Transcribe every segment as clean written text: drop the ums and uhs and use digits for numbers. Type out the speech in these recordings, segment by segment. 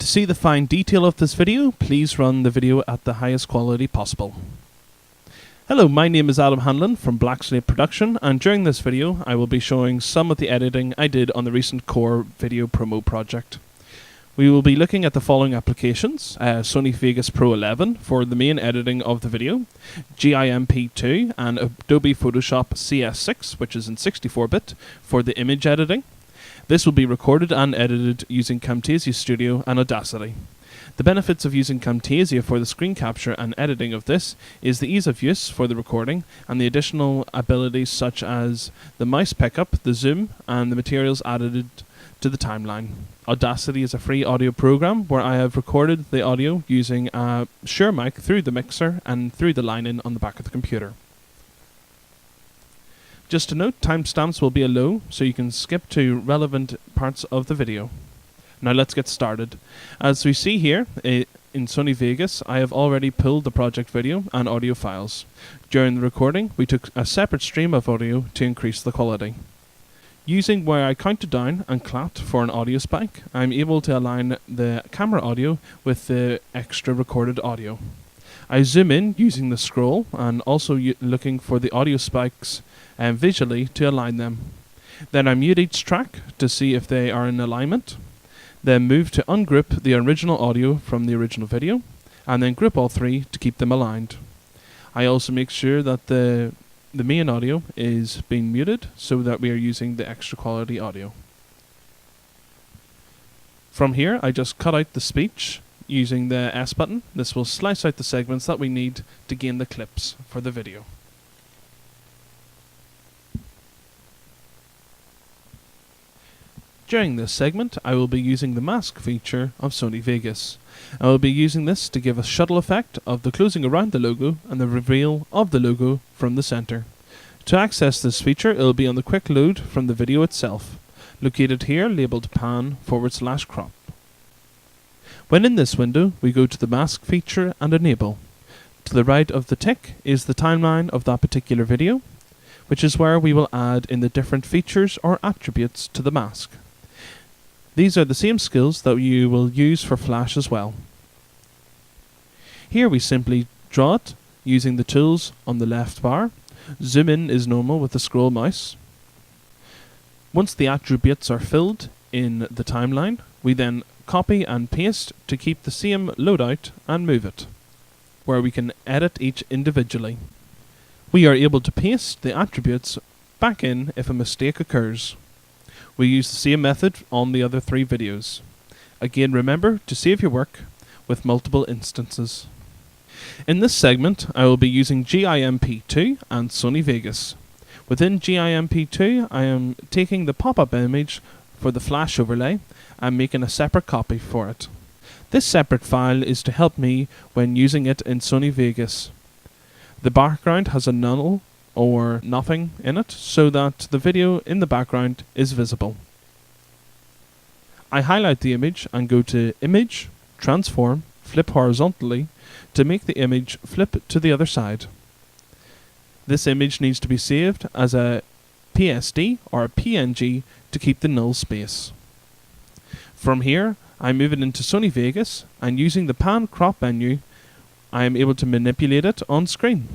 To see the fine detail of this video, please run the video at the highest quality possible. Hello, my name is Adam Hanlon from Slate Production, and during this video I will be showing some of the editing I did on the recent Core video promo project. We will be looking at the following applications: Sony Vegas Pro 11 for the main editing of the video, Gimp 2 and Adobe Photoshop CS6, which is in 64-bit, for the image editing. This will be recorded and edited using Camtasia Studio and Audacity. The benefits of using Camtasia for the screen capture and editing of this is the ease of use for the recording and the additional abilities such as the mouse pickup, the zoom, and the materials added to the timeline. Audacity is a free audio program where I have recorded the audio using a Shure mic through the mixer and through the line-in on the back of the computer. Just to note, timestamps will be low, so you can skip to relevant parts of the video. Now let's get started. As we see here, in Sony Vegas, I have already pulled the project video and audio files. During the recording, we took a separate stream of audio to increase the quality. Using where I counted down and clapped for an audio spike, I'm able to align the camera audio with the extra recorded audio. I zoom in using the scroll and also looking for the audio spikes visually to align them. Then I mute each track to see if they are in alignment. Then move to ungroup the original audio from the original video, and then group all three to keep them aligned. I also make sure that the main audio is being muted so that we are using the extra quality audio. From here, I just cut out the speech using the S button. This will slice out the segments that we need to gain the clips for the video. During this segment, I will be using the mask feature of Sony Vegas. I will be using this to give a shuttle effect of the closing around the logo and the reveal of the logo from the center. To access this feature, it will be on the quick load from the video itself, located here labeled pan/crop. When in this window, we go to the mask feature and enable. To the right of the tick is the timeline of that particular video, which is where we will add in the different features or attributes to the mask. These are the same skills that you will use for Flash as well. Here we simply draw it using the tools on the left bar. Zoom in is normal with the scroll mouse. Once the attributes are filled in the timeline, we then copy and paste to keep the same loadout and move it, where we can edit each individually. We are able to paste the attributes back in if a mistake occurs. We use the same method on the other three videos. Again, remember to save your work with multiple instances. In this segment, I will be using Gimp 2 and Sony Vegas. Within Gimp 2, I am taking the pop-up image for the Flash overlay and making a separate copy for it. This separate file is to help me when using it in Sony Vegas. The background has a null or nothing in it so that the video in the background is visible. I highlight the image and go to Image, Transform, Flip Horizontally to make the image flip to the other side. This image needs to be saved as a PSD or a PNG to keep the null space. From here, I move it into Sony Vegas, and using the pan crop menu, I am able to manipulate it on screen.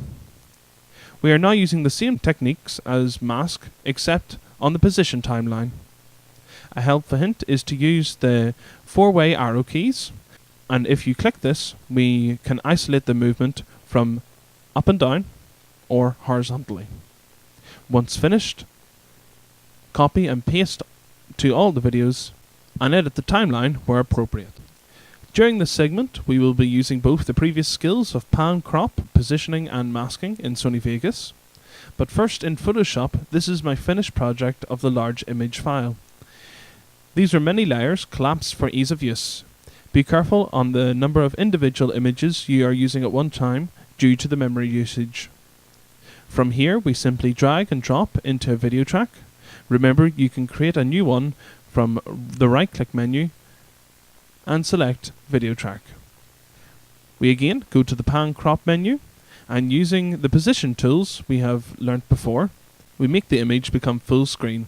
We are now using the same techniques as mask, except on the position timeline. A helpful hint is to use the 4-way arrow keys, and if you click this, we can isolate the movement from up and down or horizontally. Once finished, copy and paste to all the videos and edit the timeline where appropriate. During this segment, we will be using both the previous skills of pan, crop, positioning and masking in Sony Vegas. But first, in Photoshop, this is my finished project of the large image file. These are many layers collapsed for ease of use. Be careful on the number of individual images you are using at one time due to the memory usage. From here, we simply drag and drop into a video track. Remember, you can create a new one from the right-click menu and select video track. We again go to the pan crop menu, and using the position tools we have learnt before, we make the image become full screen.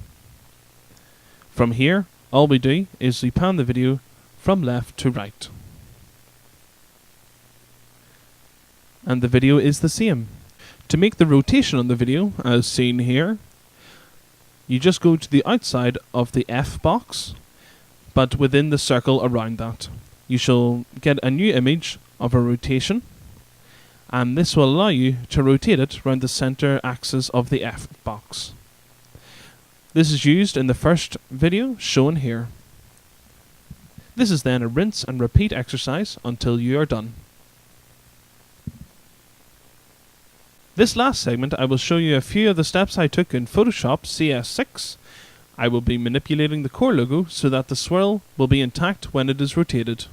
From here, all we do is we pan the video from left to right. And the video is the same. To make the rotation on the video, as seen here, you just go to the outside of the F box, but within the circle around that. You shall get a new image of a rotation, and this will allow you to rotate it around the center axis of the F box. This is used in the first video shown here. This is then a rinse and repeat exercise until you are done. This last segment I will show you a few of the steps I took in Photoshop CS6. I will be manipulating the core logo so that the swirl will be intact when it is rotated.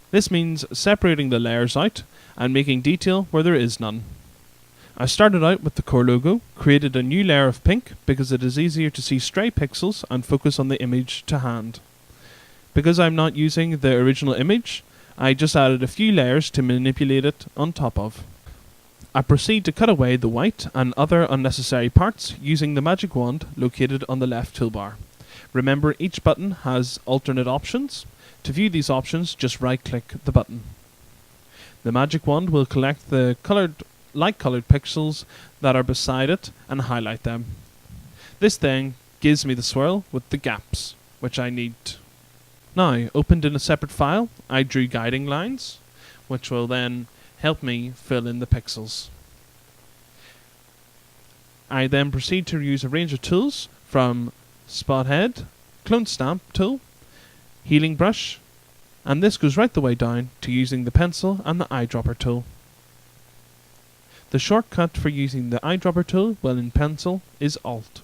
This means separating the layers out and making detail where there is none. I started out with the core logo, created a new layer of pink because it is easier to see stray pixels and focus on the image to hand. Because I'm not using the original image, I just added a few layers to manipulate it on top of. I proceed to cut away the white and other unnecessary parts using the magic wand located on the left toolbar. Remember, each button has alternate options. To view these options, just right-click the button. The magic wand will collect the light-colored pixels that are beside it and highlight them. This then gives me the swirl with the gaps, which I need. Now, opened in a separate file, I drew guiding lines, which will then help me fill in the pixels. I then proceed to use a range of tools from Spot Head, Clone Stamp tool, Healing Brush, and this goes right the way down to using the pencil and the eyedropper tool. The shortcut for using the eyedropper tool while in pencil is Alt.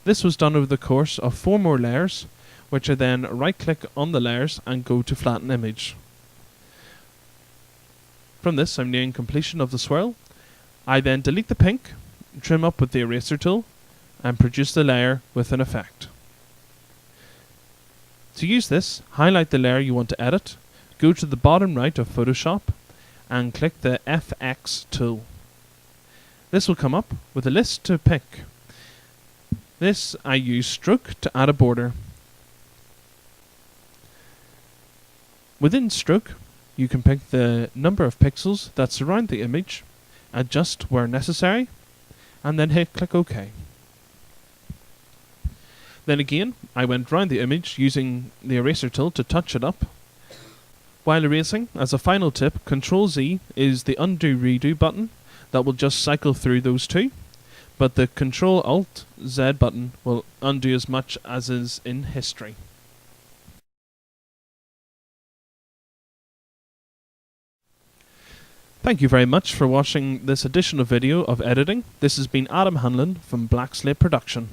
This was done over the course of 4 more layers, which I then right-click on the layers and go to Flatten Image. From this, I'm nearing completion of the swirl. I then delete the pink, trim up with the eraser tool, and produce the layer with an effect. To use this, highlight the layer you want to edit, go to the bottom right of Photoshop, and click the FX tool. This will come up with a list to pick. This I use Stroke to add a border. Within Stroke, you can pick the number of pixels that surround the image, adjust where necessary, and then hit click OK. Then again, I went round the image using the eraser tool to touch it up. While erasing, as a final tip, Ctrl-Z is the undo redo button that will just cycle through those two, but the Ctrl-Alt-Z button will undo as much as is in history. Thank you very much for watching this edition of video of editing. This has been Adam Hanlon from Black Slate Production.